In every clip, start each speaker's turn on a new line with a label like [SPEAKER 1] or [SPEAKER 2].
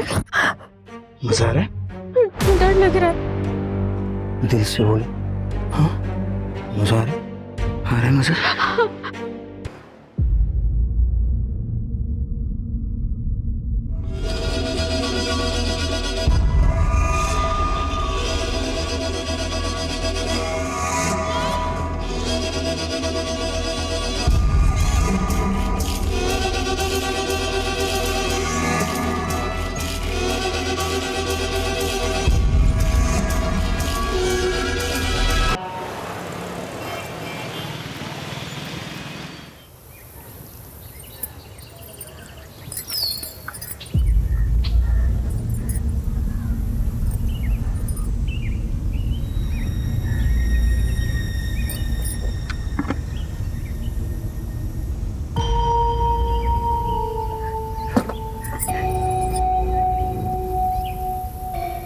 [SPEAKER 1] मजा आ रहा है?
[SPEAKER 2] डर लग रहा है।
[SPEAKER 1] दिल से बोल। हाँ, मजा आ रहा है? आ रहा है मजा?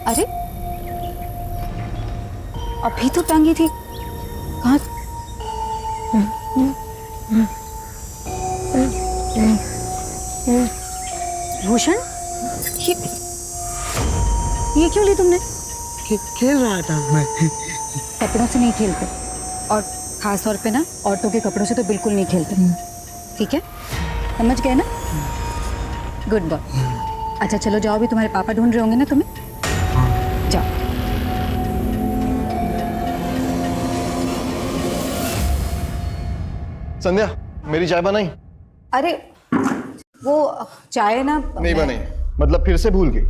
[SPEAKER 2] अरे अभी तो टांगी थी, कहाँ? भूषण, ये क्यों ली तुमने?
[SPEAKER 1] खेल रहा था मैं।
[SPEAKER 2] कपड़ों से नहीं खेलते, और खास तौर पे ना औरतों के कपड़ों से तो बिल्कुल नहीं खेलते, ठीक है? समझ गए ना? Good boy. अच्छा चलो जाओ, अभी तुम्हारे पापा ढूंढ रहे होंगे ना तुम्हें, जाओ।
[SPEAKER 3] संध्या, मेरी चाय बनाई?
[SPEAKER 2] अरे वो चाय ना
[SPEAKER 3] नहीं बनाई, मतलब फिर से भूल गई।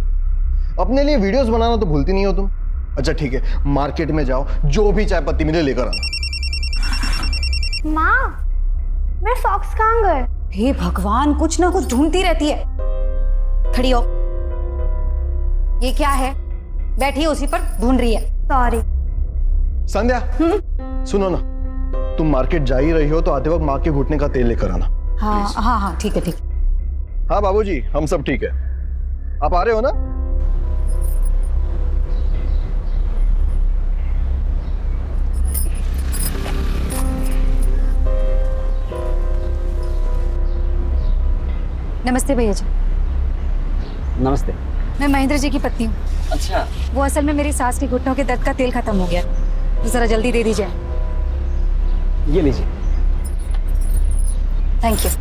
[SPEAKER 3] अपने लिए वीडियोस बनाना तो भूलती नहीं हो तुम। अच्छा ठीक है, मार्केट में जाओ, जो भी चाय पत्ती मिले लेकर आना।
[SPEAKER 4] माँ, मेरे सॉक्स कहाँ गए?
[SPEAKER 2] हे भगवान, कुछ ना कुछ ढूंढती रहती है। खड़ी हो, ये क्या है? बैठी है उसी पर, ढूंढ रही है।
[SPEAKER 4] सॉरी।
[SPEAKER 3] संध्या, सुनो ना, तुम मार्केट जा ही रही हो तो आते वक्त माँ के घुटने का तेल लेकर आना।
[SPEAKER 2] हाँ हाँ हाँ, ठीक है ठीक।
[SPEAKER 3] हाँ बाबूजी, हम सब ठीक है। आप आ रहे हो ना?
[SPEAKER 2] नमस्ते भैया जी।
[SPEAKER 1] नमस्ते।
[SPEAKER 2] मैं महेंद्र जी की पत्नी हूँ।
[SPEAKER 1] अच्छा,
[SPEAKER 2] वो असल में मेरी सास के घुटनों के दर्द का तेल खत्म हो गया, तो जरा जल्दी दे दीजिए।
[SPEAKER 1] ये लीजिए।
[SPEAKER 2] Thank you.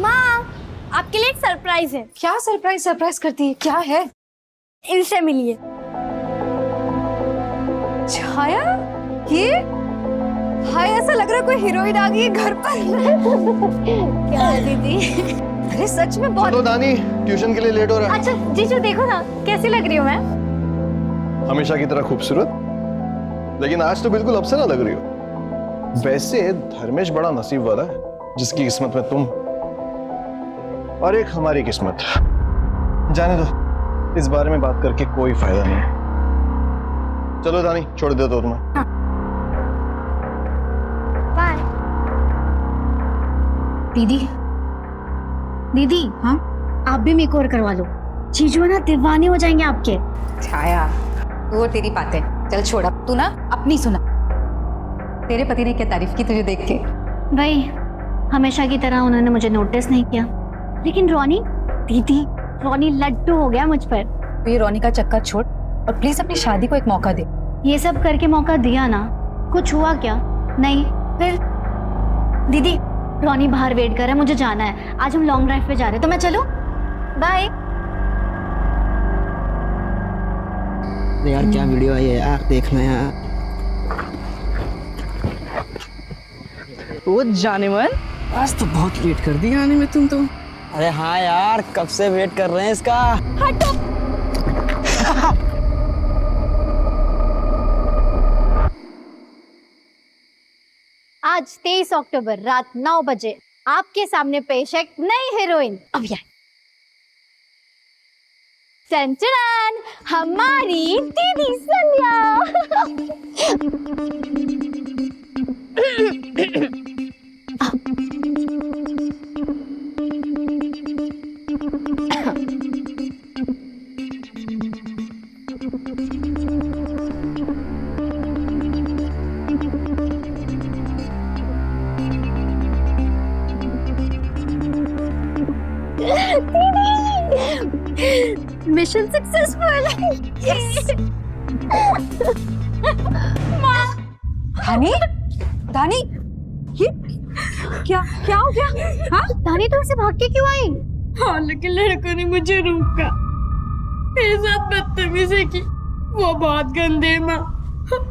[SPEAKER 4] माँ, आपके लिए एक सरप्राइज है।
[SPEAKER 2] क्या सरप्राइज सरप्राइज करती है, क्या है?
[SPEAKER 4] इनसे मिलिए।
[SPEAKER 2] छाया, ये हाय, ऐसा लग रहा है कोई हीरोइन आ गई है घर पर।
[SPEAKER 4] क्या है दीदी?
[SPEAKER 2] अरे सच में बहुत।
[SPEAKER 3] चलो दानी, ट्यूशन के लिए लेट हो रहा है।
[SPEAKER 4] अच्छा जीजू देखो ना, कैसी लग रही हूँ मैं?
[SPEAKER 3] हमेशा की तरह खूबसूरत, लेकिन आज तो बिल्कुल अप्सरा लग रही हो। वैसे धर्मेश बड़ा नसीब वाला है, जिसकी किस्मत में तुम और एक हमारी किस्मत। जाने दो, इस बारे में बात करके कोई फायदा नहीं है। चलो दानी, छोड़ दे दो तुम्हें।
[SPEAKER 4] बाय। दीदी, दीदी,
[SPEAKER 2] हाँ
[SPEAKER 4] आप भी मेकओवर करवा लो। जीजू ना दीवाने हो जाएंगे आपके।
[SPEAKER 2] छाया, वो तेरी बातें चल छोड़, अब तू ना अपनी सुना। तेरे पति ने क्या तारीफ की तुझे देख के?
[SPEAKER 4] भाई, हमेशा की तरह उन्होंने मुझे नोटिस नहीं किया, लेकिन रोनी, दीदी, रोनी लड्डू हो गया मुझ पर।
[SPEAKER 2] तो ये रोनी का चक्कर छोड़ और प्लीज अपनी शादी को एक मौका दे।
[SPEAKER 4] ये सब करके मौका दिया ना, कुछ हुआ क्या? नहीं। फिर दीदी, रोनी बाहर वेट कर रहा है, मुझे जाना है। आज हम लॉन्ग ड्राइव पे जा रहे हैं, तो मैं चलूं? बाय।
[SPEAKER 1] यार क्या वीडियो आई है यार, देखना यार।
[SPEAKER 5] वो जाने मन,
[SPEAKER 1] आज तो बहुत लेट कर दिया आने में तुम तो। अरे हाँ यार, कब से वेट कर रहे हैं इसका।
[SPEAKER 4] हटो। आज 23 अक्टूबर रात 9 बजे आपके सामने पेश है एक नई हीरोइन। अब यार चंचन, हमारी दीदी संध्या। दीदी मिशन सक्सेसफुल।
[SPEAKER 2] धानी, धानी, ये क्या क्या हो गया? हाँ,
[SPEAKER 4] धानी तो ऐसे भाग के क्यों आई?
[SPEAKER 5] हॉल के लड़कों ने मुझे रोका, मेरे साथ बदतमीजी की। वो बहुत गंदे माँ,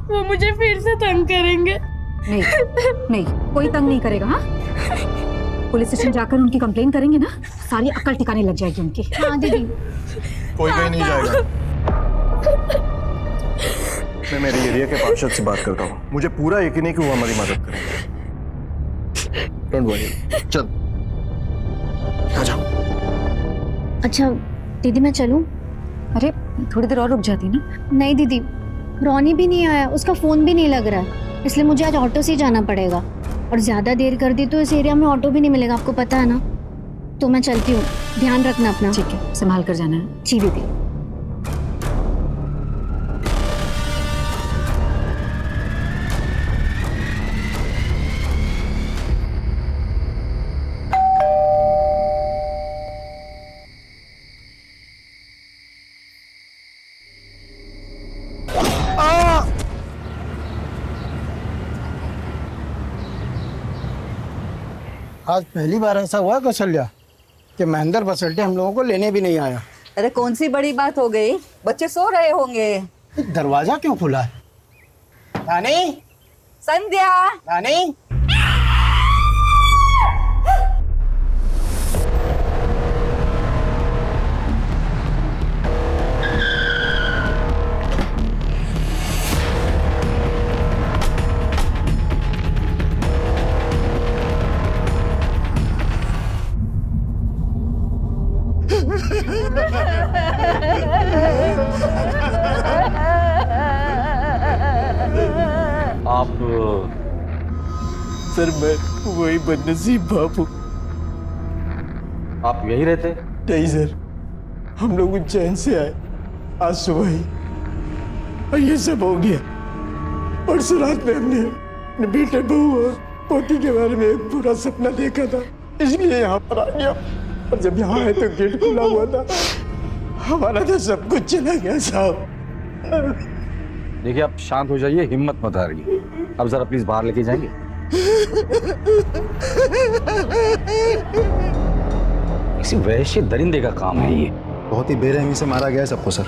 [SPEAKER 5] वो मुझे फिर से तंग करेंगे।
[SPEAKER 2] नहीं नहीं, कोई तंग नहीं करेगा। हाँ, पुलिस स्टेशन जाकर उनकी कंप्लेन करेंगे ना, सारी अक्ल ठिकाने लग जाएगी उनकी।
[SPEAKER 4] हाँ दीदी।
[SPEAKER 3] कोई कहीं नहीं जाएगा। मैं मेरे एरिया के पार्षद से बात करता हूँ, मुझे पूरा यकीन है कि वो हमारी मदद करेंगे। डोंट वरी, चल आ जाओ।
[SPEAKER 4] अच्छा दीदी मैं चलूं?
[SPEAKER 2] अरे थोड़ी देर और रुक जाती ना।
[SPEAKER 4] नहीं दीदी, रॉनी भी नहीं आया, उसका फोन भी नहीं लग रहा है, इसलिए मुझे आज ऑटो से ही जाना पड़ेगा। और ज्यादा देर कर दी तो इस एरिया में ऑटो भी नहीं मिलेगा, आपको पता है ना। तो मैं चलती हूँ, ध्यान रखना अपना।
[SPEAKER 2] ठीक है, संभाल कर जाना है।
[SPEAKER 4] जी दीदी।
[SPEAKER 6] आज पहली बार ऐसा हुआ कौशल्या कि महेंद्र बसल्टे हम लोगों को लेने भी नहीं आया।
[SPEAKER 7] अरे कौन सी बड़ी बात हो गई, बच्चे सो रहे होंगे।
[SPEAKER 6] दरवाजा क्यों खुला है? रानी,
[SPEAKER 7] संध्या,
[SPEAKER 6] रानी,
[SPEAKER 8] आप
[SPEAKER 6] सर मैं वही बदनसीब बाप हूँ।
[SPEAKER 8] आप यही रहते?
[SPEAKER 6] नहीं सर, हम लोग उज्जैन से आए आज सुबह ही और ये सब हो गया। परसों रात में हमने अपने बेटे बहू और पोती के बारे में एक पूरा सपना देखा था, इसलिए यहाँ पर आ गया। और जब यहाँ आए तो गेट खुला हुआ था, हमारा तो सब कुछ चला गया साहब।
[SPEAKER 8] देखिए आप शांत हो जाइए, हिम्मत मत हारिए। अब जरा प्लीज बाहर लेके जाएंगे। किसी वैश्य दरिंदे का काम है ये।
[SPEAKER 3] बहुत ही बेरहमी से मारा गया है सबको सर।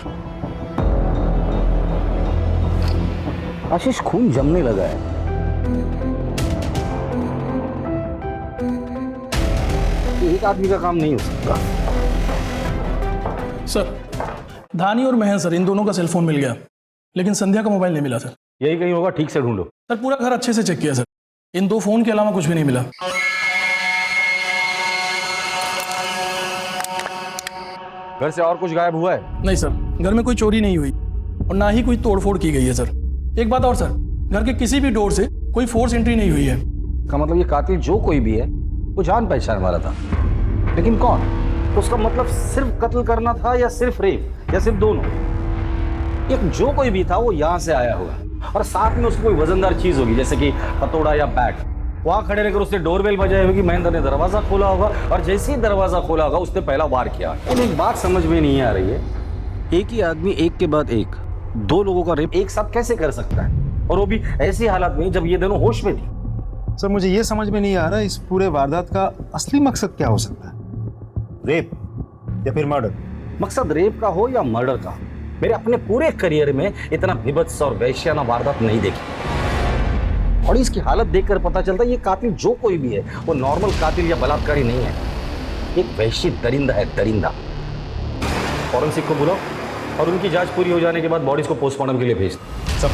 [SPEAKER 8] आशीष खून जमने लगा है। एक आदमी का काम नहीं हो सकता।
[SPEAKER 9] सर धानी और महेंद्र सर, इन दोनों का सेलफोन मिल गया, लेकिन संध्या का मोबाइल नहीं मिला सर।
[SPEAKER 8] यही कहीं होगा, ठीक से ढूंढो।
[SPEAKER 9] सर पूरा घर अच्छे से चेक किया सर, इन दो फोन के अलावा कुछ भी नहीं मिला।
[SPEAKER 8] घर से और कुछ गायब हुआ है?
[SPEAKER 9] नहीं सर, घर में कोई चोरी नहीं हुई और ना ही कोई तोड़फोड़ की गई है सर। एक बात और सर, घर के किसी भी डोर से कोई फोर्स एंट्री नहीं हुई है।
[SPEAKER 8] का मतलब ये कातिल जो कोई भी है वो जान पहचान वाला था, लेकिन कौन? तो उसका मतलब सिर्फ कत्ल करना था या सिर्फ रेप या सिर्फ दोनों? एक जो कोई भी था वो यहाँ से आया होगा और साथ में उसकी कोई वजनदार चीज होगी, जैसे कि हथौड़ा या बैट। वहां खड़े रहकर उसने डोरबेल बजाई होगी, महेंद्र ने दरवाजा खोला होगा और जैसे ही दरवाजा खोला होगा उसने पहला वार किया। एक बात समझ में नहीं आ रही है, एक ही आदमी एक के बाद एक दो लोगों का रेप एक साथ कैसे कर सकता है, और वो भी ऐसी हालत में जब ये दोनों होश में थी।
[SPEAKER 10] सर मुझे ये समझ में नहीं आ रहा इस पूरे वारदात का असली मकसद क्या हो सकता है, रेप या फिर मर्डर?
[SPEAKER 8] मकसद रेप का हो या मर्डर का, मेरे अपने पूरे करियर में इतना विभत्स और वैश्याना वारदात नहीं देखी। और इसकी हालत देखकर पता चलता है ये कातिल जो कोई भी है वो नॉर्मल कातिल या बलात्कारी नहीं है, एक वैश्य दरिंदा है, दरिंदा। फॉरेंसिक को बुलाओ और उनकी जांच पूरी हो जाने के बाद बॉडीज को पोस्टमार्टम के लिए भेज दो। सब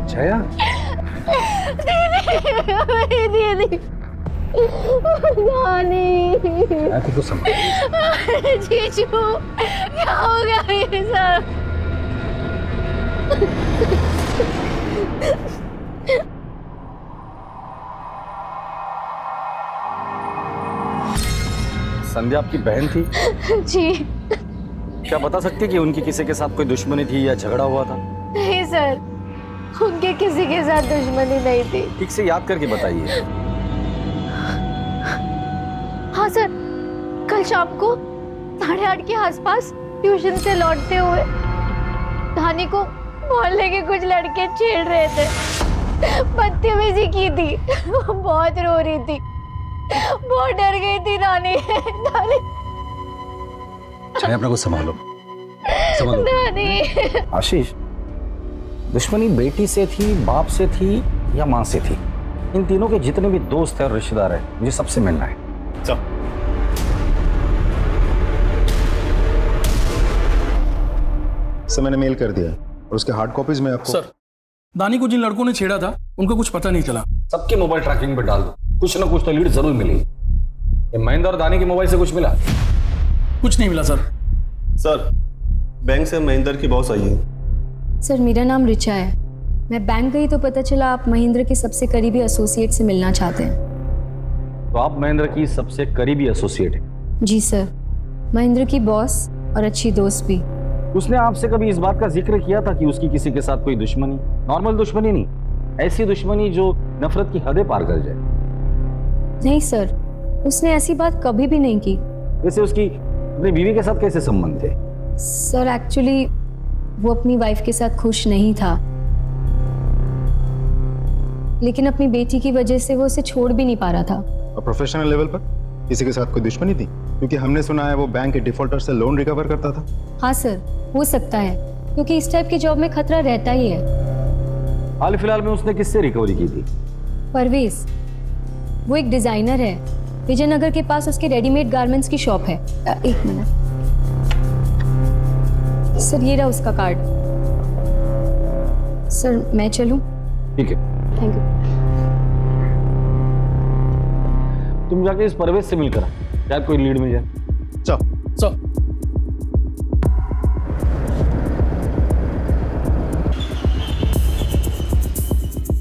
[SPEAKER 8] जया,
[SPEAKER 4] दीदी
[SPEAKER 8] मैं तुझको समझ
[SPEAKER 4] जीजू क्या हो गया ये सब?
[SPEAKER 8] संध्या आपकी बहन थी?
[SPEAKER 4] जी
[SPEAKER 8] क्या बता सकती कि उनकी किसी के साथ कोई दुश्मनी थी या झगड़ा हुआ था?
[SPEAKER 4] नहीं सर, उनके किसी के साथ दुश्मनी नहीं थी।
[SPEAKER 8] ठीक से याद करके बताइए।
[SPEAKER 4] हाँ सर, कल शाम को 8:30 के आसपास ट्यूशन से लौटते हुए धानी को मोहल्ले के कुछ लड़के छेड़ रहे थे, बदतमीजी की थी। बहुत रो रही थी, बहुत डर गई थी नानी। नानी
[SPEAKER 8] अपने को संभालो, संभालो।
[SPEAKER 4] नानी।
[SPEAKER 8] आशीष, दुश्मनी बेटी से थी, बाप से थी या मां से थी? इन तीनों के जितने भी दोस्त हैं और रिश्तेदार हैं, मुझे सबसे मिलना है। चल।
[SPEAKER 10] सर मैंने मेल कर दिया और उसके हार्ड कॉपीज में आपको।
[SPEAKER 9] सर, दानी को जिन लड़कों ने छेड़ा था उनको कुछ पता नहीं चला।
[SPEAKER 8] सबके मोबाइल ट्रैकिंग पे डाल दो, कुछ ना कुछ तो लीड जरूर मिलेगी। ये महेंद्र और दानी के मोबाइल से कुछ मिला?
[SPEAKER 9] कुछ नहीं मिला सर।
[SPEAKER 11] सर, बैंक से महेंद्र की बॉस आई है।
[SPEAKER 5] सर, मेरा नाम रिचा है। मैं बैंक गई तो पता चला आप महेंद्र के सबसे करीबी एसोसिएट से मिलना चाहते हैं।
[SPEAKER 8] तो आप महेंद्र की सबसे करीबी एसोसिएट है?
[SPEAKER 5] जी सर, महेंद्र की बॉस और अच्छी दोस्त भी।
[SPEAKER 8] उसने आपसे कभी इस बात का जिक्र किया था कि उसकी किसी के साथ कोई दुश्मनी? नॉर्मल दुश्मनी नहीं, ऐसी दुश्मनी जो नफरत की हदें पार कर जाए।
[SPEAKER 5] नहीं सर, उसने ऐसी बात कभी भी नहीं की।
[SPEAKER 8] वैसे उसकी अपनी बीवी के साथ कैसे संबंध थे?
[SPEAKER 5] सर, एक्चुअली वो अपनी वाइफ के साथ खुश नहीं था, लेकिन अपनी बेटी की वजह से वो उसे छोड़ भी नहीं पा रहा था।
[SPEAKER 10] और प्रोफेशनल लेवल पर किसी के साथ कोई दुश्मनी थी? क्योंकि हमने सुना है वो बैंक के डिफॉल्टर से लोन रिकवर करता था।
[SPEAKER 5] हाँ सर, हो सकता है, क्योंकि इस टाइप की जॉब में खतरा रहता ही है।
[SPEAKER 8] हाल फिलहाल में उसने किससे रिकवरी की थी?
[SPEAKER 5] परवेज, वो एक डिजाइनर है, विजयनगर के पास उसके रेडीमेड गारमेंट्स की शॉप है। एक मिनट सर, ये रहा उसका कार्ड। सर, मैं चलूं?
[SPEAKER 8] ठीक है,
[SPEAKER 5] थैंक यू।
[SPEAKER 8] तुम जाके इस परवेज से मिलकर शायद कोई लीड मिल जाए।
[SPEAKER 10] चल
[SPEAKER 9] sir,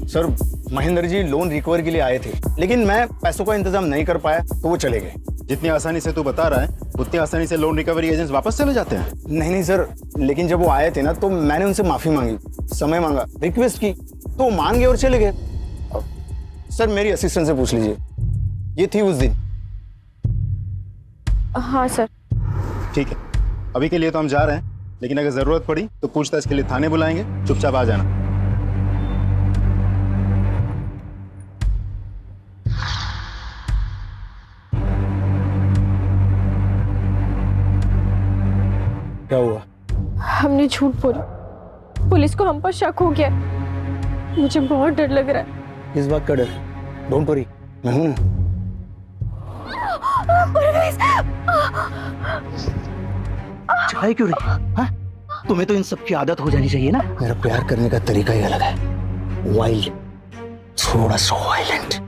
[SPEAKER 12] sir, Mahendra ji loan recover के लिए आए थे, लेकिन मैं पैसों का इंतजाम नहीं कर पाया तो वो चले गए।
[SPEAKER 10] जितनी आसानी से तू बता रहा है उतनी आसानी से लोन रिकवरी एजेंट्स वापस चले जाते हैं?
[SPEAKER 12] नहीं सर, लेकिन जब वो आए थे ना तो मैंने उनसे माफी मांगी, समय मांगा, रिक्वेस्ट की, तो वो मान गए और चले गए। सर, मेरी असिस्टेंट से पूछ लीजिए, ये थी उस दिन।
[SPEAKER 5] हाँ सर।
[SPEAKER 10] ठीक है, अभी के लिए तो हम जा रहे हैं, लेकिन अगर जरूरत पड़ी तो पूछताछ के लिए थाने बुलाएंगे, चुपचाप आ जाना।
[SPEAKER 6] क्या हुआ?
[SPEAKER 5] हमने झूठ बोला, पुलिस को हम पर शक हो गया। मुझे बहुत डर लग रहा है।
[SPEAKER 12] इस बात का डर? डोंट वरी, मैं हूं ना।
[SPEAKER 1] चिल्लाई क्यों रही? हाँ? तुम्हें तो इन सब की आदत हो जानी चाहिए ना।
[SPEAKER 12] मेरा प्यार करने का तरीका ही अलग है, वाइल्ड, थोड़ा सा वायलेंट।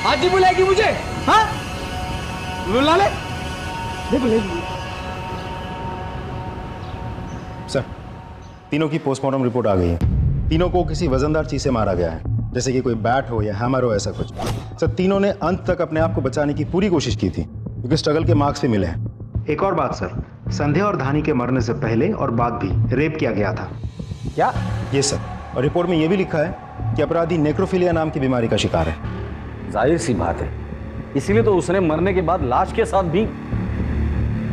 [SPEAKER 1] आज ही बुलाएगी मुझे? हाँ, बुला ले।
[SPEAKER 10] सर, तीनों की पोस्टमार्टम रिपोर्ट आ गई है। तीनों को किसी वजनदार चीज से मारा गया है, जैसे कि कोई बैट हो या हैमर हो, ऐसा कुछ। सर, तीनों ने अंत तक अपने आप को बचाने की पूरी कोशिश की थी, क्योंकि स्ट्रगल के मार्क्स भी मिले हैं। एक और बात सर, संध्या और धानी के मरने से पहले और बाद भी रेप किया गया था।
[SPEAKER 8] क्या?
[SPEAKER 10] ये सर, और रिपोर्ट में यह भी लिखा है कि अपराधी नेक्रोफिलिया नाम की बीमारी का शिकार है।
[SPEAKER 8] जाहिर सी बात है, इसीलिए तो उसने मरने के बाद लाश के साथ भी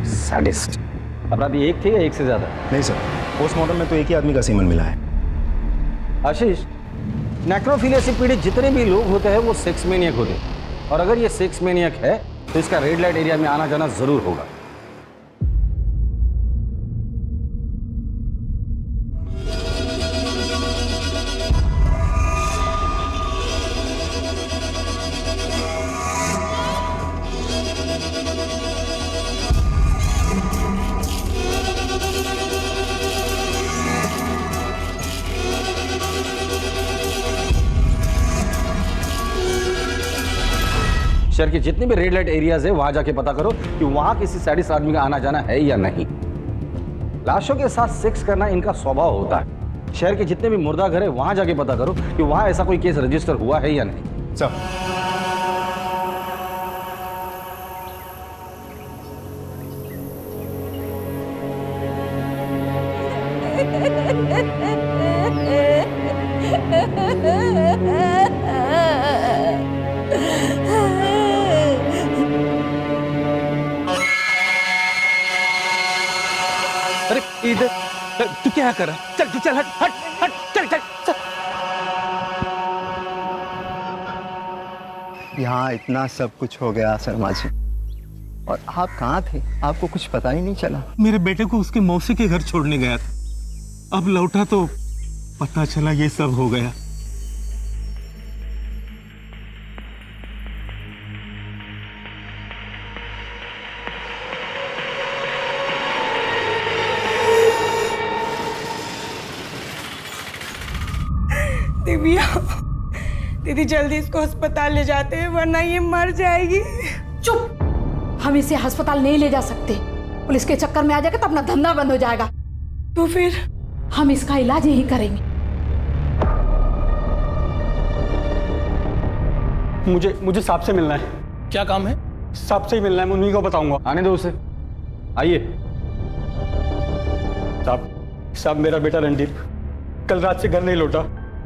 [SPEAKER 8] सैडिस्ट। अपराधी एक थे या एक से ज्यादा?
[SPEAKER 10] नहीं सर, पोस्टमार्टम में तो एक ही आदमी का सीमन मिला है।
[SPEAKER 8] आशीष, नेक्रोफिलिया से पीड़ित जितने भी लोग होते हैं वो सेक्स मैनियक होते हैं, और अगर ये सेक्स मैनियक है तो इसका रेड लाइट एरिया में आना जाना जरूर होगा। शहर के जितने भी रेड लाइट एरियाज है वहां जाके पता करो कि वहां किसी सैडिस्ट आदमी का आना जाना है या नहीं। लाशों के साथ सेक्स करना इनका स्वभाव होता है। शहर के जितने भी मुर्दा घर है वहां जाके पता करो कि वहां ऐसा कोई केस रजिस्टर हुआ है या नहीं।
[SPEAKER 10] सर
[SPEAKER 8] अरे इधर तू क्या कर रहा है? चल तू चल, हट हट हट, चल चल चल।
[SPEAKER 12] यहाँ इतना सब कुछ हो गया शर्मा जी, और आप कहाँ थे? आपको कुछ पता ही नहीं चला।
[SPEAKER 6] मेरे बेटे को उसके मौसी के घर छोड़ने गया था, अब लौटा तो पता चला ये सब हो गया।
[SPEAKER 5] दिव्या, दीदी जल्दी इसको अस्पताल ले जाते हैं वरना ये मर जाएगी।
[SPEAKER 7] चुप, हम इसे अस्पताल नहीं ले जा सकते। पुलिस के चक्कर में आ जाएगा तो अपना धंधा बंद हो जाएगा।
[SPEAKER 5] तो फिर
[SPEAKER 7] हम इसका इलाज यही करेंगे।
[SPEAKER 6] मुझे साहब से मिलना है।
[SPEAKER 9] क्या काम है?
[SPEAKER 6] साहब से ही मिलना है, मैं उन्हीं को बताऊंगा।
[SPEAKER 8] आने दो उसे, आइए।
[SPEAKER 6] साहब मेरा बेटा रणदीप कल रात से घर नहीं लौटा,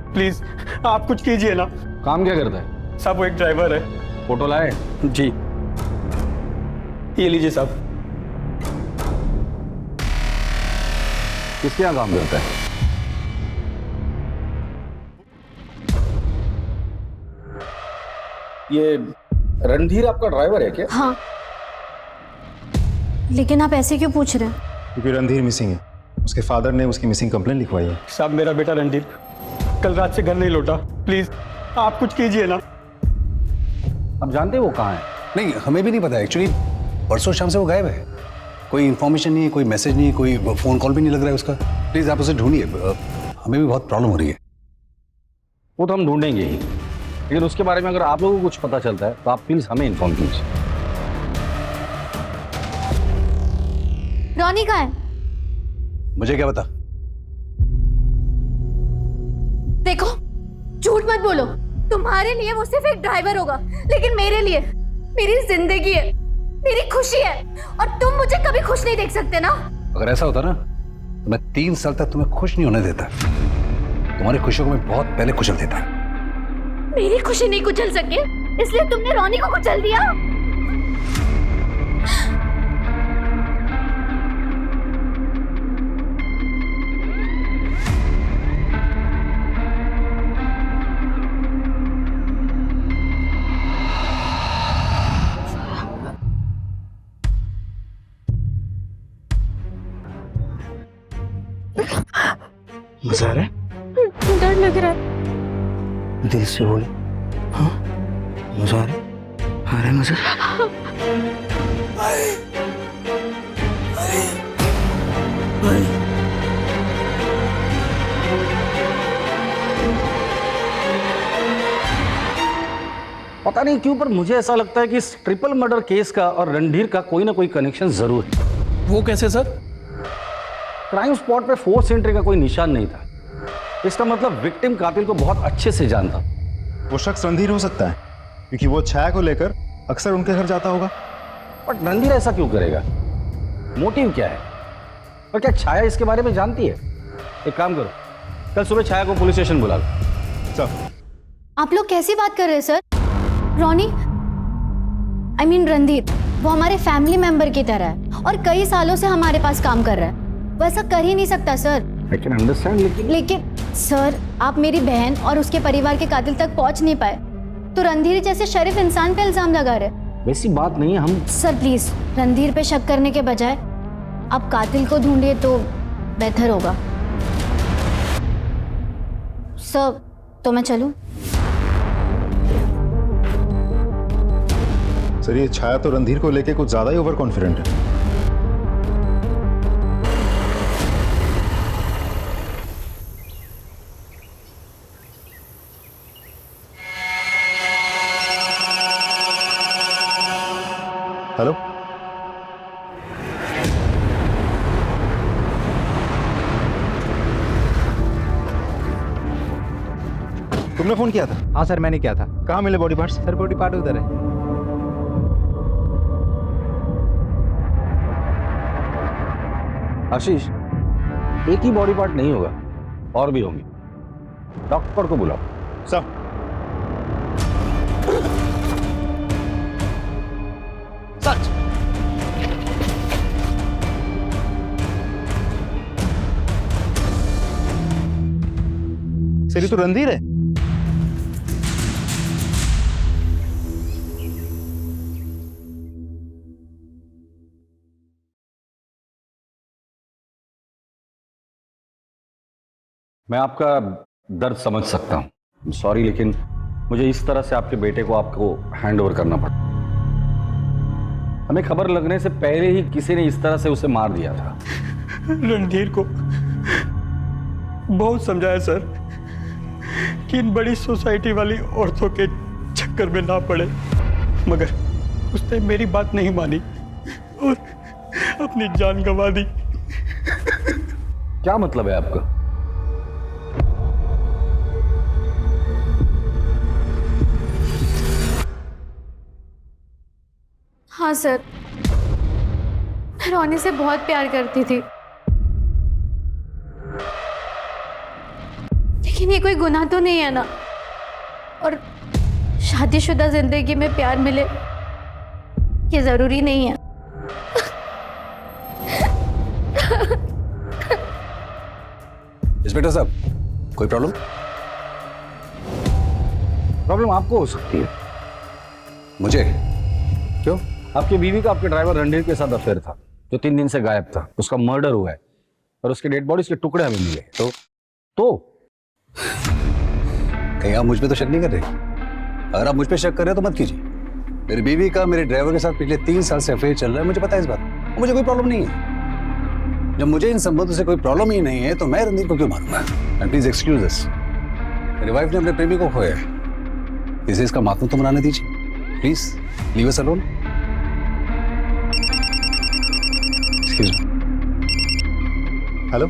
[SPEAKER 6] प्लीज आप कुछ कीजिए ना।
[SPEAKER 8] काम क्या करता है?
[SPEAKER 6] साहब वो एक ड्राइवर है।
[SPEAKER 8] फोटो लाए?
[SPEAKER 6] जी ये लीजिए साहब।
[SPEAKER 8] किसके यहाँ काम करता है? ये रणधीर आपका ड्राइवर है क्या?
[SPEAKER 4] हाँ, लेकिन आप ऐसे क्यों पूछ रहे हैं?
[SPEAKER 10] क्योंकि रणधीर मिसिंग है, उसके फादर ने उसकी मिसिंग कंप्लेंट लिखवाई है।
[SPEAKER 6] साहब मेरा बेटा रणदीप कल रात से घर नहीं लौटा, प्लीज आप कुछ कीजिए ना।
[SPEAKER 8] अब जानते वो कहाँ है?
[SPEAKER 13] नहीं, हमें भी नहीं पता एक्चुअली। परसों शाम से वो गायब है, कोई इन्फॉर्मेशन नहीं है, कोई मैसेज नहीं है, कोई फोन कॉल भी नहीं लग रहा है उसका। प्लीज आप उसे ढूंढिए, हमें भी बहुत प्रॉब्लम हो रही है।
[SPEAKER 8] वो तो हम ढूंढेंगे ही, लेकिन उसके बारे में अगर आप लोगों को कुछ पता चलता है तो आप प्लीज हमें इन्फॉर्म कीजिए।
[SPEAKER 4] रॉनी कहाँ है?
[SPEAKER 13] मुझे क्या पता?
[SPEAKER 4] देखो, झूठ मत बोलो। तुम्हारे लिए वो सिर्फ एक ड्राइवर होगा, लेकिन मेरे लिए मेरी जिंदगी है, मेरी खुशी है, और तुम मुझे कभी खुश नहीं देख सकते ना।
[SPEAKER 13] अगर ऐसा होता ना तो मैं 3 साल तक तुम्हें खुश नहीं होने देता। तुम्हारी खुशियों को मैं बहुत पहले कुचल देता।
[SPEAKER 4] मेरी खुशी नहीं कुचल सके, इसलिए तुमने रॉनी को कुचल दिया।
[SPEAKER 12] मजा आ रहा है?
[SPEAKER 5] डर लग रहा है।
[SPEAKER 12] दिल से बोले। हाँ मजा आ रहा है? आ रहा है मजा?
[SPEAKER 8] पता नहीं क्यों पर मुझे ऐसा लगता है कि इस ट्रिपल मर्डर केस का और रणधीर का कोई ना कोई कनेक्शन जरूर है।
[SPEAKER 9] वो कैसे सर?
[SPEAKER 8] क्राइम स्पॉट पे फोर्स एंट्री का कोई निशान नहीं था। इसका मतलब विक्टिम कातिल को बहुत अच्छे से जानता।
[SPEAKER 10] वो शख्स रणधीर हो सकता है क्योंकि वो छाया को लेकर अक्सर उनके घर जाता होगा।
[SPEAKER 8] बट रणधीर ऐसा क्यों करेगा? मोटिव क्या है? और क्या छाया इसके बारे में जानती है? एक काम करो, कल सुबह छाया को पुलिस स्टेशन बुला लो।
[SPEAKER 10] सर
[SPEAKER 4] आप लोग कैसी बात कर रहे हैं sir? Ronnie, I mean Randhir, वो हमारे फैमिली मेंबर की तरह है और कई सालों से हमारे पास काम कर रहा है। वो ऐसा कर ही नहीं सकता सर।
[SPEAKER 8] आई कैन अंडरस्टैंड,
[SPEAKER 4] लेकिन सर, आप मेरी बहन और उसके परिवार के कातिल तक पहुंच नहीं पाए तो रणधीर जैसे शरीफ इंसान पे इल्जाम लगा रहे।
[SPEAKER 8] वैसी बात नहीं है। हम
[SPEAKER 4] सर प्लीज, रणधीर पे शक करने के बजाय आप कातिल को ढूंढिए तो बेहतर होगा। सर, तो मैं चलूं?
[SPEAKER 10] सर ये छाया तो रणधीर को लेके कुछ ज्यादा ही ओवर कॉन्फिडेंट है। तुमने फोन किया था?
[SPEAKER 12] हाँ सर, मैंने किया था।
[SPEAKER 10] कहाँ मिले body parts?
[SPEAKER 12] Sir body part उधर है।
[SPEAKER 8] आशीष, एक ही बॉडी पार्ट नहीं होगा, और भी होंगे। डॉक्टर को बुलाओ।
[SPEAKER 10] सर
[SPEAKER 8] सच
[SPEAKER 10] सर, ये तो रणधीर है।
[SPEAKER 8] मैं आपका दर्द समझ सकता हूँ, सॉरी, लेकिन मुझे इस तरह से आपके बेटे को आपको हैंड ओवर करना पड़ा। हमें खबर लगने से पहले ही किसी ने इस तरह से उसे मार दिया था।
[SPEAKER 6] रणधीर को बहुत समझाया सर कि इन बड़ी सोसाइटी वाली औरतों के चक्कर में ना पड़े, मगर उसने मेरी बात नहीं मानी और अपनी जान गंवा दी।
[SPEAKER 8] क्या मतलब है आपका?
[SPEAKER 5] हाँ सर, मैं रोनी से बहुत प्यार करती थी, लेकिन ये कोई गुनाह तो नहीं है ना। और शादीशुदा जिंदगी में प्यार मिले ये जरूरी नहीं है।
[SPEAKER 13] इंस्पेक्टर साहब, कोई प्रॉब्लम?
[SPEAKER 8] प्रॉब्लम आपको हो सकती है।
[SPEAKER 13] मुझे? क्यों?
[SPEAKER 8] आपकी बीवी का आपके ड्राइवर रणधीर के साथ अफेयर था, जो 3 दिन से गायब था। उसका मर्डर हुआ है और उसके डेड बॉडी के टुकड़े हमें मिले। तो
[SPEAKER 13] कहीं आप मुझ पे तो शक नहीं कर रहे? अगर आप मुझ पे शक कर रहे हो तो मत कीजिए। मेरी बीवी का मेरे ड्राइवर के साथ पिछले 3 साल से अफेयर चल रहा है, मुझे पता है इस बात। मुझे कोई प्रॉब्लम नहीं है। जब मुझे इन संबंधों से कोई प्रॉब्लम ही नहीं है तो मैं रणधीर को क्यों मारूंगा? एंड प्लीज एक्सक्यूज दिस, मेरी वाइफ ने अपने प्रेमी को खोया है, इसे इसका मातम तो मनाने दीजिए। Please leave us alone. Excuse me.
[SPEAKER 10] Hello.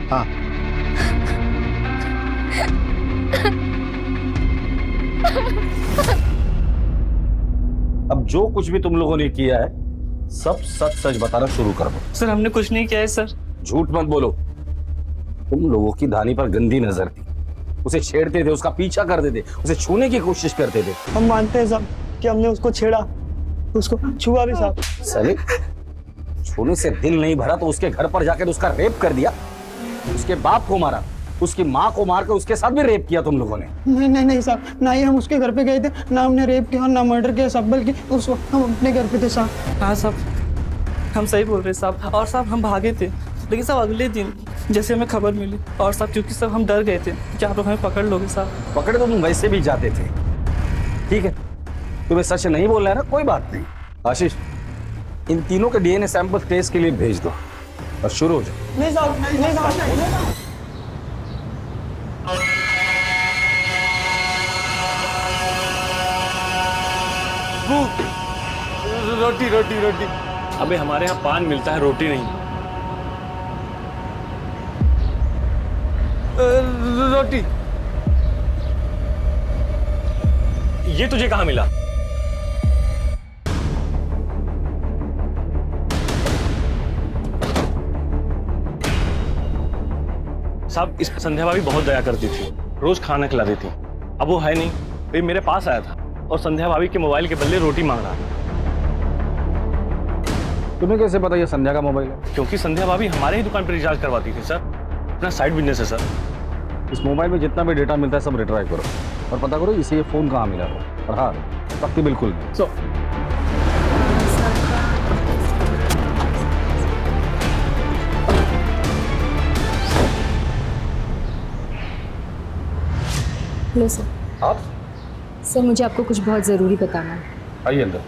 [SPEAKER 10] हाँ,
[SPEAKER 8] अब जो कुछ भी तुम लोगों ने किया है सब सच सच बताना शुरू कर दो।
[SPEAKER 1] सर हमने कुछ नहीं किया है सर।
[SPEAKER 8] झूठ मत बोलो। तुम लोगों की धानी पर गंदी नजर थी, उसे छेड़ते थे, उसका पीछा करते थे, उसे छूने की कोशिश करते थे।
[SPEAKER 1] हम मानते हैं साहब कि हमने उसको छेड़ा, उसको छुआ भी साहब।
[SPEAKER 8] सली, छूने से दिल नहीं भरा तो उसके घर पर जाकर उसका रेप कर दिया, उसके बाप को मारा, उसकी माँ को मारकर उसके साथ भी रेप किया तुम लोगों ने।
[SPEAKER 1] नहीं साहब, ना ही हम उसके घर पे गए थे, ना हमने रेप किया, ना मर्डर किया साहब, बल्कि उस वक्त हम अपने घर पे थे साहब।
[SPEAKER 14] हाँ साहब, हम सही बोल रहे साहब। और साहब हम भागे थे, लेकिन साहब अगले दिन जैसे हमें खबर मिली, और साहब क्योंकि साहब हम डर गए थे कि आप लोग हमें पकड़ लोगे साहब।
[SPEAKER 8] पकड़े तो तुम वैसे भी जाते थे। ठीक है, तुम्हें सच नहीं बोलना है ना, कोई बात नहीं। आशीष, इन तीनों के डीएनए सैंपल टेस्ट के लिए भेज दो और शुरू हो जाओ।
[SPEAKER 1] नहीं साहब, नहीं साहब।
[SPEAKER 11] रोटी रोटी रोटी। अबे हमारे यहाँ पान मिलता है, रोटी नहीं। रोटी। ये तुझे कहाँ मिला? साहब, इस संध्या भाभी बहुत दया करती थी, रोज खाना खिलाती थी। अब वो है नहीं, वे मेरे पास आया था और संध्या भाभी के मोबाइल के बदले रोटी मांग रहा था।
[SPEAKER 8] तुम्हें कैसे पता ये संध्या का मोबाइल है?
[SPEAKER 11] क्योंकि संध्या भाभी हमारे ही दुकान पर रिचार्ज करवाती थी सर, अपना साइड बिजनेस है सर।
[SPEAKER 8] इस मोबाइल में जितना भी डेटा मिलता है सब रिट्राई करो और पता करो इसे ये फोन कहाँ मिला हो। और हाँ, सख्ती बिल्कुल नहीं।
[SPEAKER 2] Hello sir.
[SPEAKER 8] आप?
[SPEAKER 2] सर मुझे आपको कुछ बहुत ज़रूरी बताना है।
[SPEAKER 8] आइए अंदर।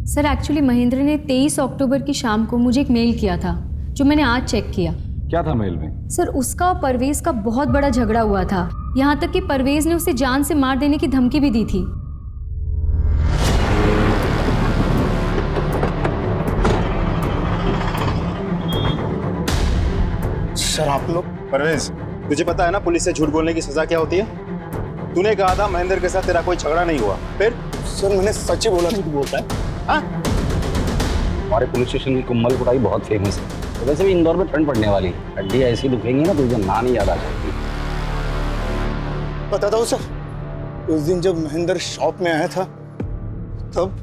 [SPEAKER 2] सर एक्चुअली महेंद्र ने 23 अक्टूबर की शाम को मुझे एक मेल किया था, जो मैंने आज चेक किया।
[SPEAKER 8] क्या था मेल में?
[SPEAKER 2] सर उसका और परवेज का बहुत बड़ा झगड़ा हुआ था, यहाँ तक कि परवेज ने उसे जान से मार देने की धमकी भी दी थी।
[SPEAKER 12] सर आप लोग?
[SPEAKER 10] परवेज, तुझे पता है ना पुलिस से झूठ बोलने की सजा क्या होती है? तूने कहा था महेंद्र के साथ तेरा कोई झगड़ा नहीं हुआ, फिर?
[SPEAKER 12] सर मैंने सच ही बोला।
[SPEAKER 8] झूठ बोलता है? हाँ? हमारे पुलिस स्टेशन की कुम्मल कुटाई बहुत फेमस है। तो वैसे भी इंदौर में ठंड पड़ने वाली है, हड्डी ऐसी दुखेंगी ना तुझे ना नहीं याद आ जाएगी।
[SPEAKER 12] बताता हूँ सर, उस दिन जब महेंद्र शॉप में आया था तब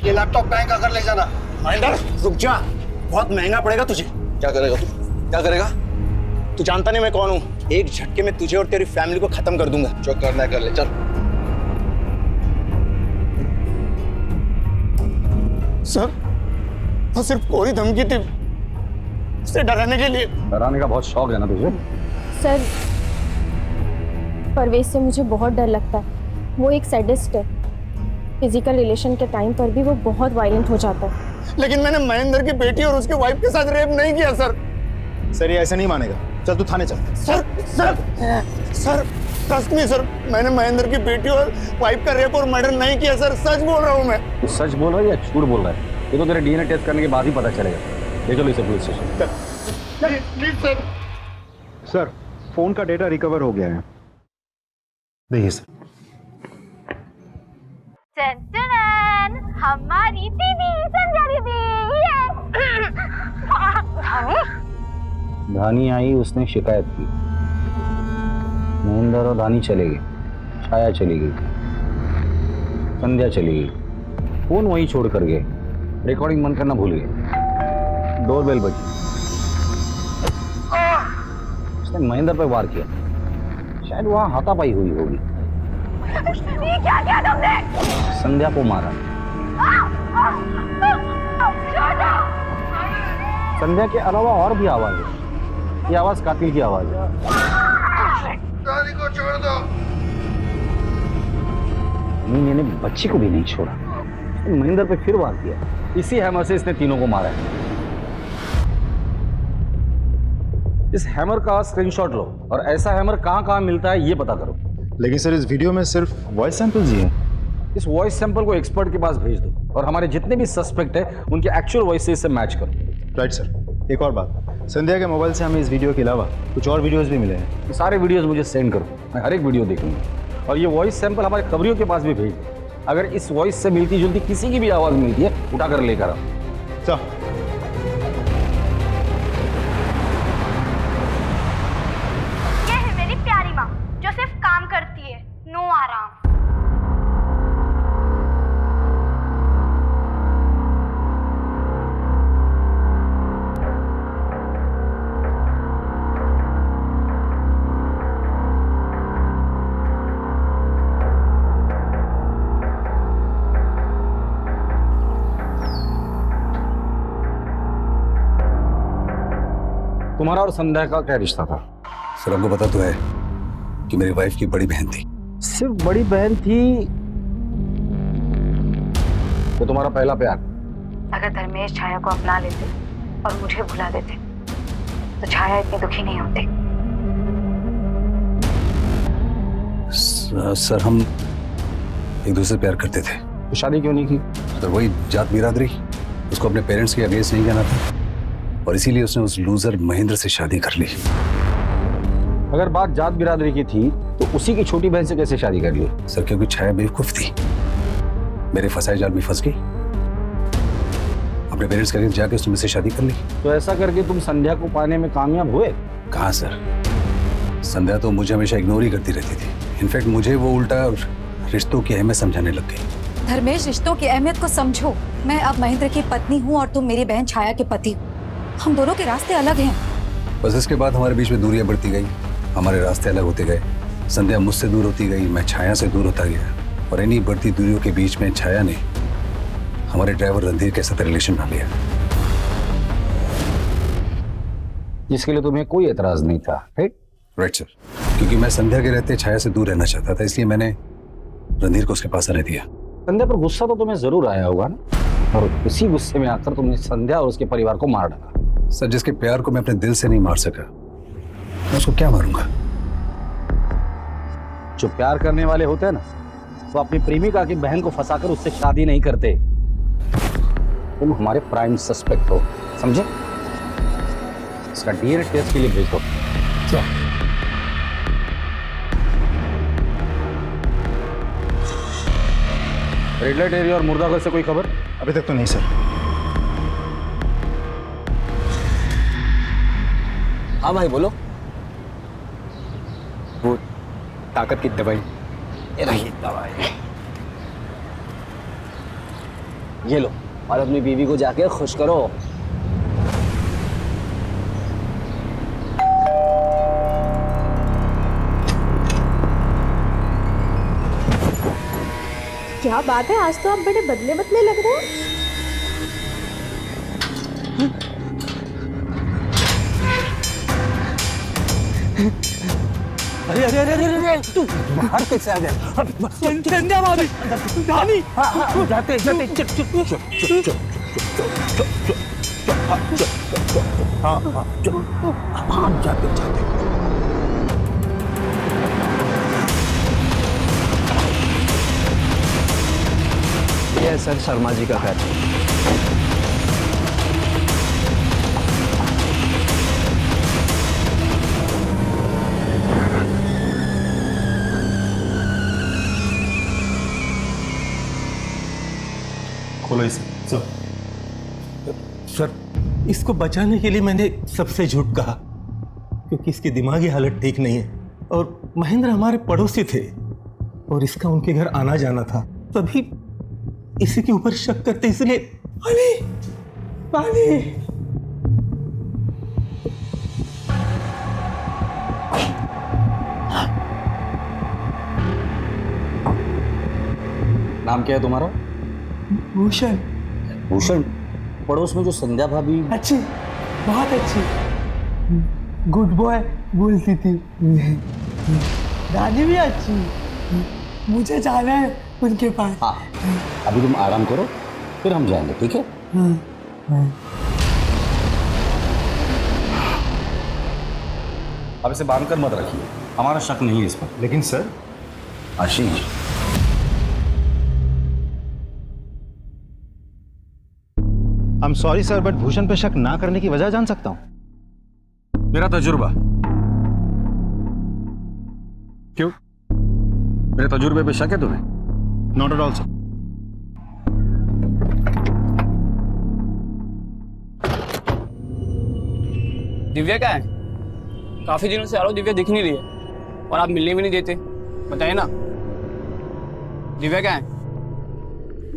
[SPEAKER 13] ये लैपटॉप बैंक अगर ले जाना।
[SPEAKER 12] महेंद्र रुक जा, बहुत महंगा पड़ेगा तुझे।
[SPEAKER 13] क्या करेगा तू? क्या करेगा?
[SPEAKER 12] तू जानता नहीं मैं कौन हूँ। एक झटके में तुझे और तेरी फैमिली को खत्म कर दूंगा।
[SPEAKER 13] जो करना है कर ले, चल।
[SPEAKER 12] सर वो सिर्फ कोरी धमकी थी, उसे डराने के लिए।
[SPEAKER 8] डराने का बहुत शौक है ना तुझे?
[SPEAKER 5] सर परवेज से मुझे बहुत डर लगता है। वो एक सैडिस्ट है। फिजिकल रिलेशन के टाइम पर भी वो बहुत वायलेंट हो जाता है।
[SPEAKER 12] लेकिन मैंने महेंद्र की बेटी और उसके वाइफ के साथ रेप नहीं किया सर।
[SPEAKER 10] सर ये ऐसे नहीं मानेगा, चल तू थाने चल।
[SPEAKER 12] Sir sir sir trust me sir, मैंने महेंद्र की बेटी और वाइफ का रेप और मर्डर नहीं किया सर, सच बोल रहा हूँ मैं।
[SPEAKER 8] तू सच बोल रहा है या झूठ बोल रहा है? ये तो तेरे डीएनए टेस्ट करने के बाद ही पता चलेगा। ले चलो इसे police station.
[SPEAKER 12] Please sir.
[SPEAKER 10] Sir phone का डेटा रिकवर हो गया है, देखिए सर।
[SPEAKER 5] हमारी दीदी संध्या दीदी।
[SPEAKER 8] धानी आई, उसने शिकायत की। महेंद्र और धानी चले गए, छाया चली गई, संध्या चली गई, फोन वहीं छोड़ कर गए, रिकॉर्डिंग बंद करना भूल गए। डोरबेल बजी, उसने महेंद्र पर वार किया। शायद वहां हाथापाई हुई होगी।
[SPEAKER 5] ये क्या किया तुमने?
[SPEAKER 8] संध्या को मारा। संध्या के अलावा और भी आवाज है। ये आवाज कातिल की आवाज है।
[SPEAKER 13] रानी को छोड़ दो।
[SPEAKER 8] मैंने बच्ची को भी नहीं छोड़ा। महेंद्र पे फिर वार किया। इसी हैमर से इसने तीनों को मारा है। इस हैमर का स्क्रीनशॉट लो और ऐसा हैमर कहां-कहां मिलता है ये पता करो।
[SPEAKER 10] लेकिन सर इस वीडियो में सिर्फ वॉइस सैंपल्स ही हैं।
[SPEAKER 8] इस वॉइस सैंपल को एक्सपर्ट के पास भेज दो और हमारे जितने भी सस्पेक्ट है उनके एक्चुअल वॉइस से इससे मैच करो।
[SPEAKER 10] Right sir. एक और बात, संध्या के मोबाइल से हमें इस वीडियो के अलावा कुछ और वीडियोस भी मिले हैं।
[SPEAKER 8] ये सारे वीडियोस मुझे सेंड करो, मैं हर एक वीडियो देखूंगा। और ये वॉइस सैंपल हमारे खबरियों के पास भी भेज दो। अगर इस वॉइस से मिलती जुलती किसी की भी आवाज मिलती है उठाकर लेकर आओ।
[SPEAKER 10] सर
[SPEAKER 5] ये है मेरी प्यारी माँ जो सिर्फ काम करती है, नो आराम।
[SPEAKER 8] तुम्हारा और संध्या का क्या रिश्ता था?
[SPEAKER 13] सर हमको पता तो है कि मेरी वाइफ की बड़ी बहन थी।
[SPEAKER 8] सिर्फ बड़ी बहन थी? तो तुम्हारा पहला प्यार?
[SPEAKER 2] अगर धर्मेश छाया को अपना लेते और मुझे भुला देते तो छाया इतनी दुखी नहीं होती।
[SPEAKER 13] सर हम एक दूसरे से प्यार करते थे।
[SPEAKER 8] तो शादी क्यों नहीं की?
[SPEAKER 13] सर वही जात बिरादरी, उसको अपने पेरेंट्स के अगेंस्ट नहीं कहना था और इसीलिए उसने उस लूजर महेंद्र से शादी कर ली।
[SPEAKER 8] अगर बात जात बिरादरी की थी तो उसी की छोटी बहन से कैसे शादी कर ली?
[SPEAKER 13] सर क्योंकि छाया बेवकूफ थी, मेरे फंसाए जाल में फंस गई, अपने पेरेंट्स के अगेंस्ट जाके उसने मुझसे शादी कर ली।
[SPEAKER 8] तो ऐसा करके तुम संध्या को पाने में कामयाब हुए?
[SPEAKER 13] कहाँ सर, संध्या तो मुझे हमेशा इग्नोर ही करती रहती थी। इनफैक्ट मुझे वो उल्टा रिश्तों की अहमियत समझाने लग गई।
[SPEAKER 2] धर्मेश, रिश्तों की अहमियत को समझो। मैं अब महेंद्र की पत्नी हूँ और तुम मेरी बहन छाया के पति हो। हम दोनों के रास्ते अलग हैं।
[SPEAKER 13] बस इसके बाद हमारे बीच में दूरियां बढ़ती गई, हमारे रास्ते अलग होते गए। संध्या मुझसे दूर होती गई, मैं छाया से दूर होता गया और इन्हीं बढ़ती दूरियों के बीच में छाया ने हमारे ड्राइवर रणधीर के साथ रिलेशन बना लिया,
[SPEAKER 8] जिसके लिए तुम्हें कोई एतराज नहीं था।
[SPEAKER 13] राइट सर, क्योंकि मैं संध्या के रहते छाया से दूर रहना चाहता था, इसलिए मैंने रणधीर को उसके पास आने दिया।
[SPEAKER 8] संध्या पर गुस्सा तो तुम्हें जरूर आया होगा ना, और उसी गुस्से में आकर तुमने संध्या और उसके परिवार को मार डाला।
[SPEAKER 13] सर जिसके प्यार को मैं अपने दिल से नहीं मार सका, मैं उसको क्या मारूंगा?
[SPEAKER 8] जो प्यार करने वाले होते हैं ना, वो अपनी प्रेमिका की बहन को फंसाकर उससे शादी नहीं करते। तुम हमारे प्राइम सस्पेक्ट हो, समझे? इसका डीएनए टेस्ट के लिए भेज दो। रेड लाइट एरिया और मुर्दाघर से कोई खबर?
[SPEAKER 10] अभी तक तो नहीं सर।
[SPEAKER 15] हाँ भाई बोलो। वो ताकत की दवाई, ये रही दवाई, ये लो और अपनी बीवी को जाके खुश करो।
[SPEAKER 5] क्या बात है, आज तो आप बड़े बदले बदले लग रहे हैं।
[SPEAKER 15] अरे अरे अरे अरे अरे तू बाहर कैसे आ गया? संध्या भाभी, रानी, जाते जाते चुप चुप चुप चुप चुप चुप हाँ हाँ हाँ जाते जाते। ये सर शर्मा जी का घर।
[SPEAKER 6] खोलो इसे। सर, इसको बचाने के लिए मैंने सबसे झूठ कहा, क्योंकि इसकी दिमागी हालत ठीक नहीं है और महेंद्र हमारे पड़ोसी थे और इसका उनके घर आना जाना था, तभी इसी के ऊपर शक करते, इसलिए पानी पानी।
[SPEAKER 8] नाम क्या है तुम्हारा?
[SPEAKER 6] भूषण।
[SPEAKER 8] भूषण? पड़ोस में जो संध्या भाभी?
[SPEAKER 6] अच्छी, बहुत अच्छी, गुड बॉय बोलती थी। दादी भी अच्छी, मुझे जाना है उनके पास।
[SPEAKER 8] हाँ, अभी तुम आराम करो, फिर हम जाएंगे, ठीक है? अब इसे बांध कर मत रखिए, हमारा शक नहीं है इस पर।
[SPEAKER 10] लेकिन sir,
[SPEAKER 8] Ashish,
[SPEAKER 10] I am sorry sir, but Bhushan पे शक ना करने की वजह जान सकता हूं?
[SPEAKER 8] मेरा तजुर्बा। क्यों? मेरे तजुर्बे पे शक है तुम्हें?
[SPEAKER 10] Not at all sir.
[SPEAKER 15] Divya क्या है? काफी दिनों से आ रहा हूं, दिव्या दिख नहीं रही है और आप मिलने भी नहीं देते, बताइए ना दिव्या क्या है?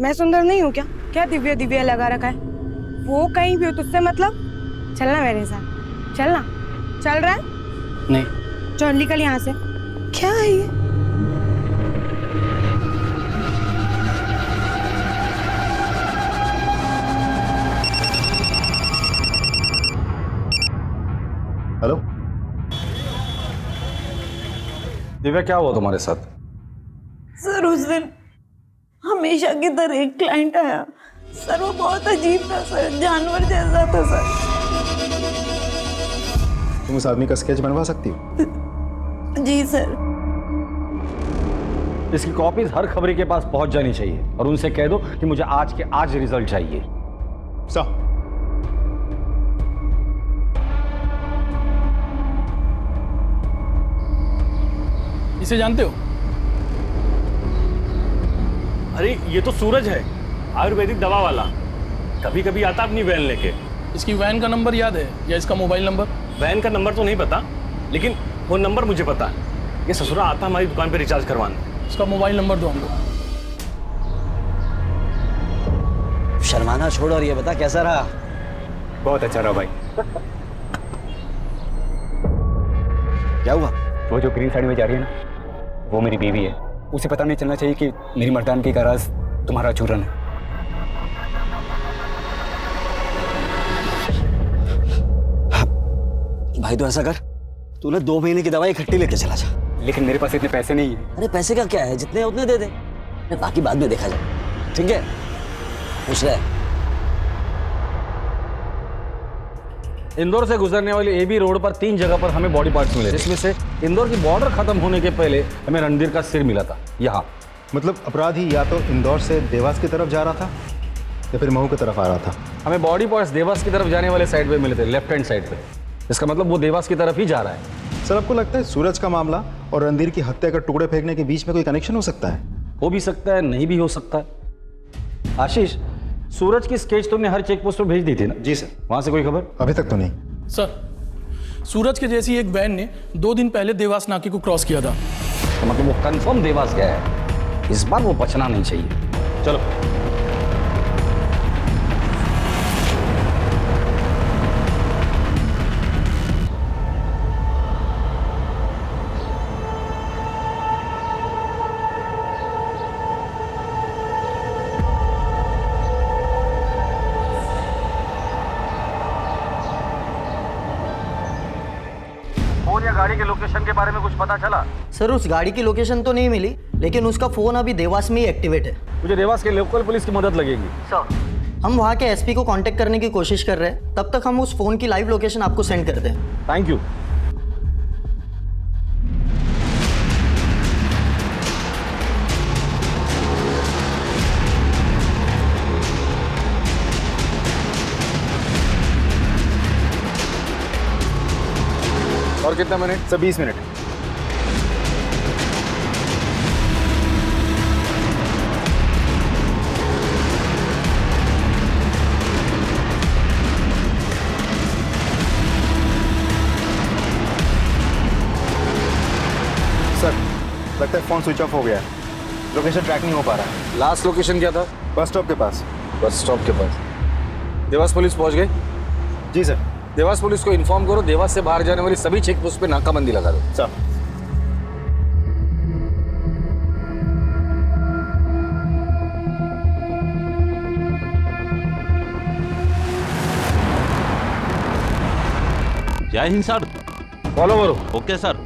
[SPEAKER 5] मैं सुंदर नहीं हूँ क्या? क्या दिव्या दिव्या लगा रखा है? वो कहीं भी हो, तुझसे मतलब? चलना मेरे साथ, चलना। चल रहा है?
[SPEAKER 15] नहीं।
[SPEAKER 5] चल निकल यहाँ से। क्या है ये?
[SPEAKER 10] हेलो
[SPEAKER 8] दिव्या, क्या हुआ तुम्हारे साथ?
[SPEAKER 5] सर उस दिन हमेशा की तरह एक क्लाइंट आया सर, वो बहुत अजीब था सर, जानवर जैसा था सर।
[SPEAKER 10] तुम उस आदमी का स्केच बनवा सकती हो?
[SPEAKER 5] जी सर।
[SPEAKER 8] इसकी कॉपीज हर खबरी के पास पहुंच जानी चाहिए और उनसे कह दो कि मुझे आज के आज रिजल्ट चाहिए।
[SPEAKER 10] सर,
[SPEAKER 9] इसे जानते हो?
[SPEAKER 11] अरे ये तो सूरज है, आयुर्वेदिक दवा वाला, कभी कभी आता अपनी वैन लेके।
[SPEAKER 9] इसकी वैन का नंबर याद है या इसका मोबाइल नंबर?
[SPEAKER 11] वैन का नंबर तो नहीं पता, लेकिन फोन नंबर मुझे पता है। ये ससुरा आता हमारी दुकान पे रिचार्ज करवाने।
[SPEAKER 9] इसका मोबाइल नंबर दो हमको।
[SPEAKER 15] शर्माना छोड़ और ये बता कैसा रहा?
[SPEAKER 12] बहुत अच्छा रहा भाई।
[SPEAKER 15] क्या हुआ?
[SPEAKER 12] वो जो ग्रीन साड़ी में जा रही है ना, वो मेरी बीवी है। उसे पता नहीं चलना चाहिए कि मेरी मर्दानगी का राज तुम्हारा चूरन है।
[SPEAKER 15] भाई तो ऐसा कर, तूने 2 महीने की दवाई इकट्ठी लेके चला जा।
[SPEAKER 12] लेकिन मेरे पास इतने पैसे नहीं है।
[SPEAKER 15] अरे पैसे का क्या है, जितने उतने दे दे, बाकी बाद में देखा जाए, ठीक है? खुश रहे।
[SPEAKER 8] इंदौर से गुजरने वाली एबी रोड पर 3 जगह पर हमें बॉडी पार्ट्स मिले, जिसमें से इंदौर की बॉर्डर खत्म होने के पहले हमें रणधीर का सिर मिला था यहाँ।
[SPEAKER 10] मतलब अपराधी या तो इंदौर से देवास की तरफ जा रहा था या फिर महू की तरफ आ रहा था।
[SPEAKER 8] हमें बॉडी पार्ट्स देवास की तरफ जाने वाले साइड पे मिले थे, लेफ्ट हैंड साइड पे। इसका मतलब वो देवास की तरफ ही जा रहा है।
[SPEAKER 10] सर, आपको लगता है सूरज का मामला और रणधीर की हत्या का टुकड़े फेंकने के बीच में कोई कनेक्शन हो सकता है?
[SPEAKER 8] हो भी सकता है, नहीं भी हो सकता है। आशीष, सूरज की स्केच तुमने हर चेक पोस्ट पर भेज दी थी ना?
[SPEAKER 10] जी सर।
[SPEAKER 8] वहां से कोई खबर?
[SPEAKER 10] अभी तक तो नहीं
[SPEAKER 9] सर, सूरज के जैसी एक वैन ने 2 दिन पहले देवास नाके को क्रॉस किया था।
[SPEAKER 8] तो मतलब वो कंफर्म देवास गया है, इस बार वो बचना नहीं चाहिए। चलो।
[SPEAKER 16] फोन या गाड़ी के लोकेशन के बारे में कुछ पता चला?
[SPEAKER 17] सर उस गाड़ी की लोकेशन तो नहीं मिली, लेकिन उसका फोन अभी देवास में ही एक्टिवेट है।
[SPEAKER 8] मुझे देवास के लोकल पुलिस की मदद लगेगी।
[SPEAKER 17] सर हम वहाँ के एसपी को कांटेक्ट करने की कोशिश कर रहे हैं, तब तक हम उस फोन की लाइव लोकेशन आपको सेंड करते हैं।
[SPEAKER 8] Thank you.
[SPEAKER 10] और कितना मिनट? Sir 20 minute. सर लगता है फोन स्विच ऑफ हो गया है, लोकेशन ट्रैक नहीं हो पा रहा है।
[SPEAKER 8] लास्ट लोकेशन क्या था?
[SPEAKER 10] बस स्टॉप के पास।
[SPEAKER 8] बस स्टॉप के पास। देवास पुलिस पहुंच गई?
[SPEAKER 10] जी सर।
[SPEAKER 8] देवास पुलिस को इन्फॉर्म करो, देवास से बाहर जाने वाली सभी चेक पोस्ट पे नाकाबंदी लगा दो।
[SPEAKER 10] सर।
[SPEAKER 11] जय हिंद सर।
[SPEAKER 8] फॉलो करो।
[SPEAKER 11] Okay sir.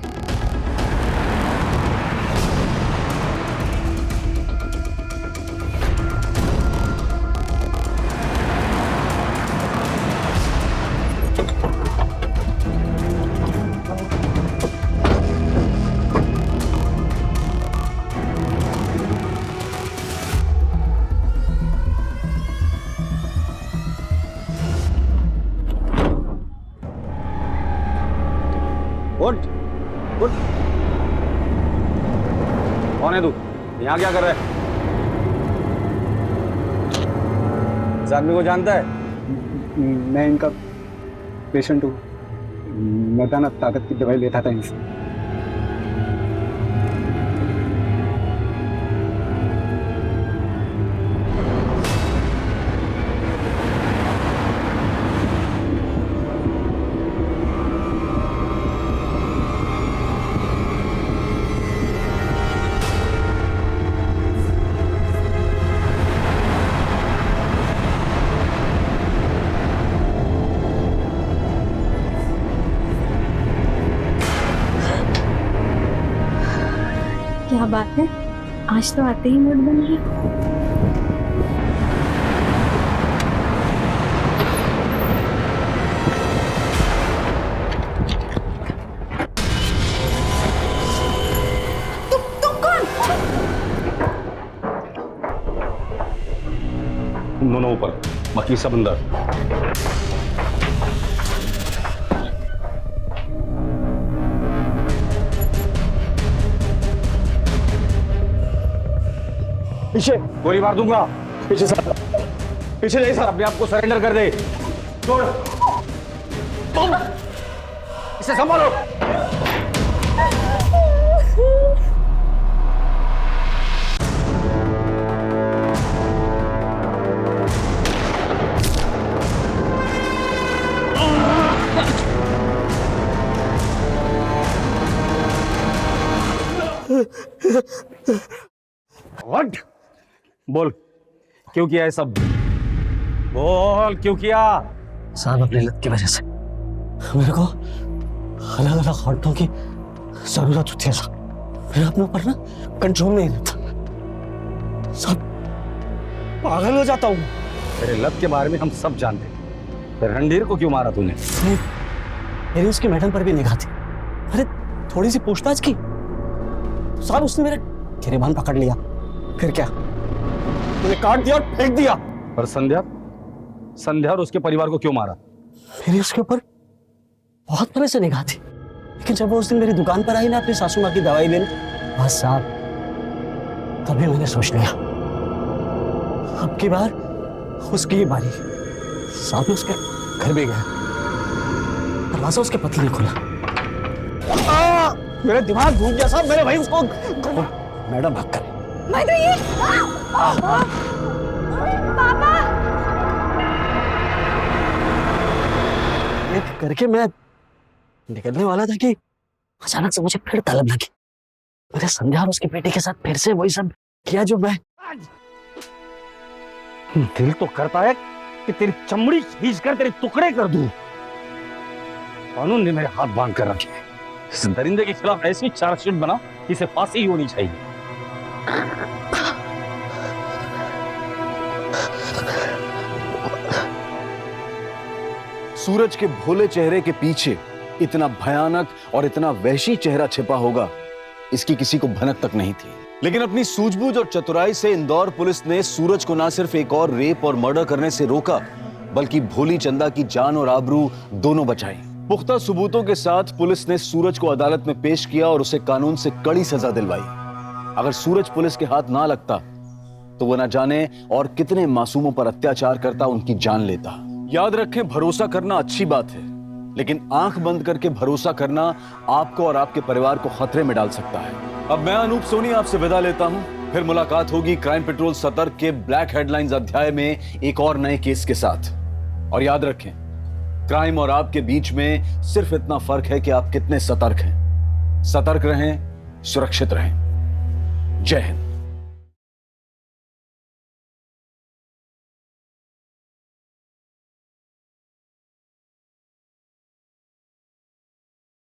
[SPEAKER 8] उठ उठ। कौन है तू? यहाँ क्या कर रहा है? इस आदमी को जानता है?
[SPEAKER 18] मैं इनका पेशेंट हूँ। मैं था ना ताकत की दवाई लेता था इनसे।
[SPEAKER 5] क्या बात है, आज तो आते ही मूड बन गया।
[SPEAKER 8] तुम दोनों ऊपर, बाकी सब अंदर।
[SPEAKER 6] पीछे
[SPEAKER 8] गोली मार दूंगा।
[SPEAKER 6] पीछे सर, पीछे जाइए सर।
[SPEAKER 8] अपने आप को सरेंडर कर दे। छोड़। तुम इसे संभालो। व्हाट? बोल, क्यों किया है सब? बोल, क्यों किया?
[SPEAKER 6] साहब अपनी लत की वजह से मेरे को अलग अलग औरतों की जरूरत होती है साहब। मेरे अपने ऊपर ना कंट्रोल नहीं रहता साहब, पागल हो जाता हूँ।
[SPEAKER 8] तेरे लत के बारे में हम सब जानते हैं। फिर रणधीर को क्यों मारा तूने?
[SPEAKER 6] मेरी उसकी मैडम पर भी निगाह थी। अरे थोड़ी सी पूछताछ की साहब, उसने मेरे गिरेबान पकड़ लिया। फिर क्या, तूने काट दिया और फेंक दिया।
[SPEAKER 8] और संध्या? संध्या और उसके परिवार को क्यों मारा?
[SPEAKER 6] मेरी उसके ऊपर बहुत पहले से निगाह थी, लेकिन जब वो उस दिन मेरी दुकान पर आई ना अपनी सासू माँ की दवाई लेने, बस साहब तभी मैंने सोच लिया
[SPEAKER 15] अब की बार उसकी ही बारी। साहब उसके घर भी गया, दरवाजा उसके पति ने खोला। मेरा दिमाग घूम गया साहब, मेरे भाई उसको मैडम भाग कर।
[SPEAKER 5] मैं तो ये पापा
[SPEAKER 15] एक करके मैं निकलने वाला था कि अचानक से मुझे फिर तलब लगी। मैंने संध्या और उसके बेटे के साथ फिर से वही सब किया जो मैं। दिल तो करता है कि तेरी चमड़ी खींच कर तेरे टुकड़े कर दूं। कानून ने मेरे हाथ बांध कर रखे हैं। इस दरिंदे के खिलाफ ऐसी चार्जशीट बना कि इसे फांसी ही होनी चाहिए।
[SPEAKER 13] सूरज के भोले चेहरे के पीछे इतना भयानक और इतना वहशी चेहरा छिपा होगा, इसकी किसी को भनक तक नहीं थी। लेकिन अपनी सूझबूझ और चतुराई से इंदौर पुलिस ने सूरज को न सिर्फ एक और रेप और मर्डर करने से रोका, बल्कि भोली चंदा की जान और आबरू दोनों बचाई। पुख्ता सबूतों के साथ पुलिस ने सूरज को अदालत में पेश किया और उसे कानून से कड़ी सजा दिलवाई। अगर सूरज पुलिस के हाथ ना लगता तो वो न जाने और कितने मासूमों पर अत्याचार करता, उनकी जान लेता। याद रखें, भरोसा करना अच्छी बात है, लेकिन आंख बंद करके भरोसा करना आपको और आपके परिवार को खतरे में डाल सकता है। अब मैं अनूप सोनी आपसे विदा लेता हूं। फिर मुलाकात होगी क्राइम पेट्रोल सतर्क के ब्लैक हेडलाइंस अध्याय में एक और नए केस के साथ। और याद रखें, क्राइम और आपके बीच में सिर्फ इतना फर्क है कि आप कितने सतर्क हैं। सतर्क रहें, सुरक्षित रहें। जय हिंद।